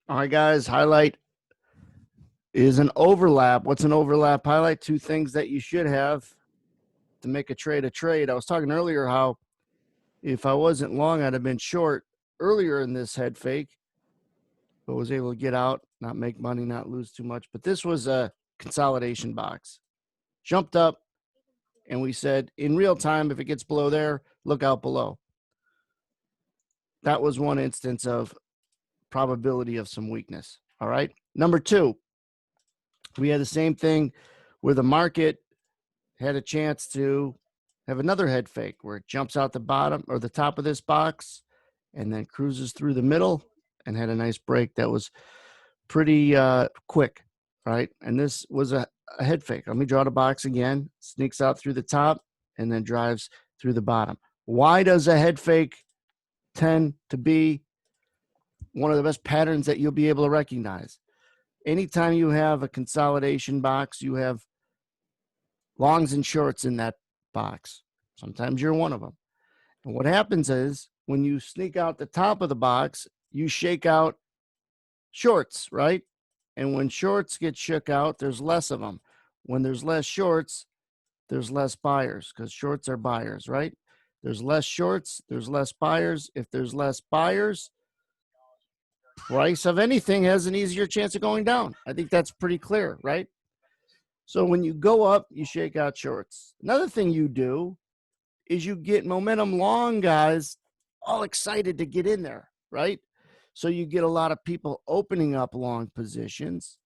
All right, guys, highlight is an overlap. What's an overlap highlight? Two things that you should have to make a trade. I was talking earlier how if I wasn't long, I'd have been short earlier in this head fake, but was able to get out, not make money, not lose too much. But this was a consolidation box. Jumped up, and we said in real time, if it gets below there, look out below. That was one instance of probability of some weakness. All right. Number two, we had the same thing where the market had a chance to have another head fake where it jumps out the bottom or the top of this box and then cruises through the middle and had a nice break that was pretty quick, right? And this was a head fake. Let me draw the box again, sneaks out through the top and then drives through the bottom. Why does a head fake tend to be one of the best patterns that you'll be able to recognize? Anytime you have a consolidation box, you have longs and shorts in that box. Sometimes you're one of them. And what happens is when you sneak out the top of the box, you shake out shorts, right? And when shorts get shook out, there's less of them. When there's less shorts, there's less buyers because shorts are buyers, right? There's less shorts, there's less buyers. If there's less buyers, price of anything has an easier chance of going down. I think that's pretty clear, right? So when you go up, you shake out shorts. Another thing you do is you get momentum long guys all excited to get in there, right? So you get a lot of people opening up long positions.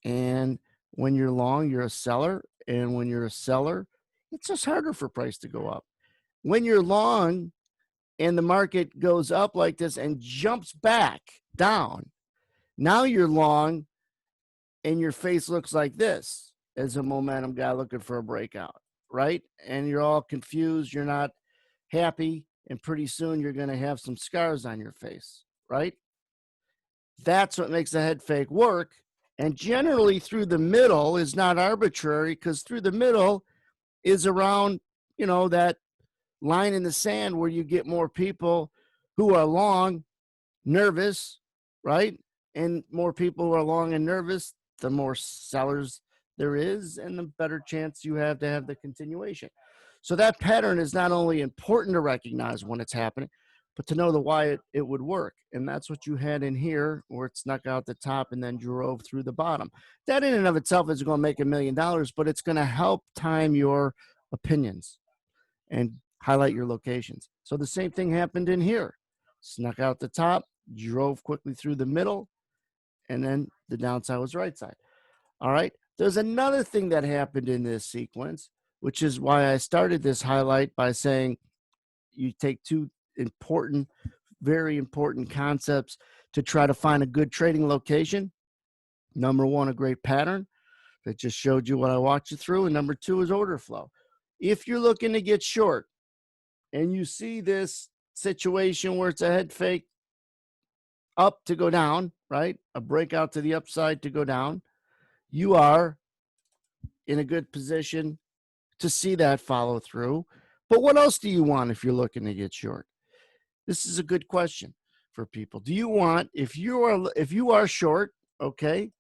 And when you're long, you're a seller. And when you're a seller, it's just harder for price to go up. When you're long and the market goes up like this and jumps back down, now you're long and your face looks like this as a momentum guy looking for a breakout, right? And you're all confused. You're not happy. And pretty soon you're going to have some scars on your face, right? That's what makes a head fake work. And generally through the middle is not arbitrary because through the middle is around, that line in the sand where you get more people who are long, nervous, right? And more people who are long and nervous, the more sellers there is and the better chance you have to have the continuation. So that pattern is not only important to recognize when it's happening, but to know the why it would work. And that's what you had in here where it snuck out the top and then drove through the bottom. That in and of itself is going to make $1 million, but it's going to help time your opinions and highlight your locations. So the same thing happened in here. Snuck out the top, drove quickly through the middle, and then the downside was right side. All right. There's another thing that happened in this sequence, which is why I started this highlight by saying you take two important, very important concepts to try to find a good trading location. Number one, a great pattern that just showed you what I walked you through. And number two is order flow. If you're looking to get short and you see this situation where it's a head fake up to go down, right? A breakout to the upside to go down, you are in a good position to see that follow through. But what else do you want if you're looking to get short? This is a good question for people. Do you want, if you are short, okay,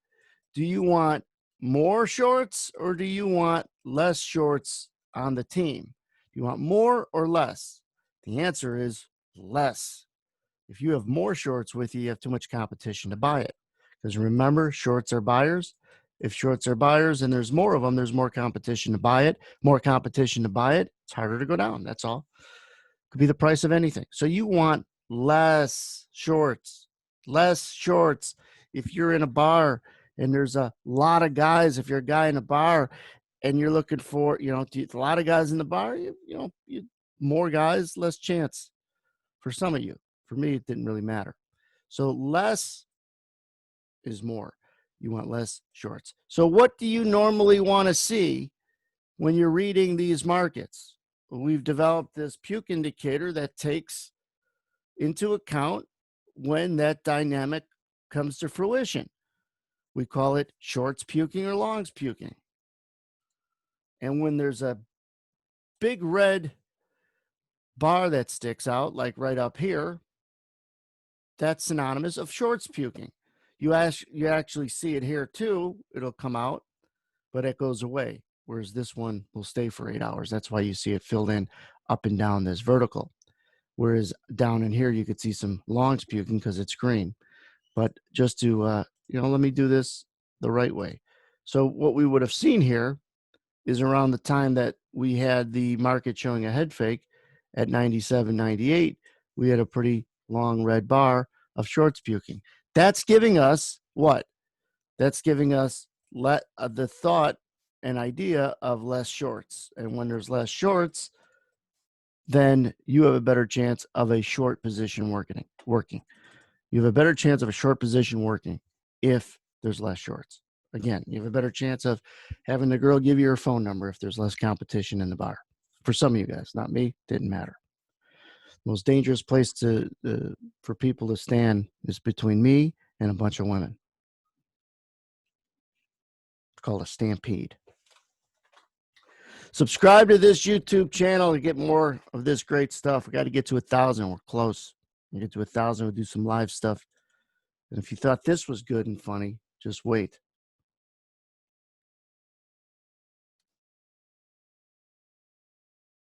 do you want more shorts or do you want less shorts on the team? Do you want more or less? The answer is less. If you have more shorts with you, you have too much competition to buy it. Because remember, shorts are buyers. If shorts are buyers and there's more of them, there's more competition to buy it. More competition to buy it, it's harder to go down. That's all. Could be the price of anything. So you want less shorts, less shorts. If you're in a bar and there's a lot of guys, if you're a guy in a bar and you're looking for, a lot of guys in the bar, more guys, less chance for some of you. For me, it didn't really matter. So less is more. You want less shorts. So what do you normally want to see when you're reading these markets? We've developed this puke indicator that takes into account when that dynamic comes to fruition. We call it shorts puking or longs puking. And when there's a big red bar that sticks out, like right up here, that's synonymous of shorts puking. You actually see it here too. It'll come out, but it goes away. Whereas this one will stay for 8 hours. That's why you see it filled in up and down this vertical. Whereas down in here, you could see some longs puking because it's green. But just to, let me do this the right way. So what we would have seen here is around the time that we had the market showing a head fake at 97, 98, we had a pretty long red bar of shorts puking. That's giving us what? That's giving us the thought and idea of less shorts. And when there's less shorts, then you have a better chance of a short position working. You have a better chance of a short position working if there's less shorts. Again, you have a better chance of having the girl give you her phone number if there's less competition in the bar. For some of you guys, not me, didn't matter. Most dangerous place for people to stand is between me and a bunch of women. It's called a stampede. Subscribe to this YouTube channel to get more of this great stuff. We got to get to 1,000. We're close. We get to 1,000. We'll do some live stuff. And if you thought this was good and funny, just wait.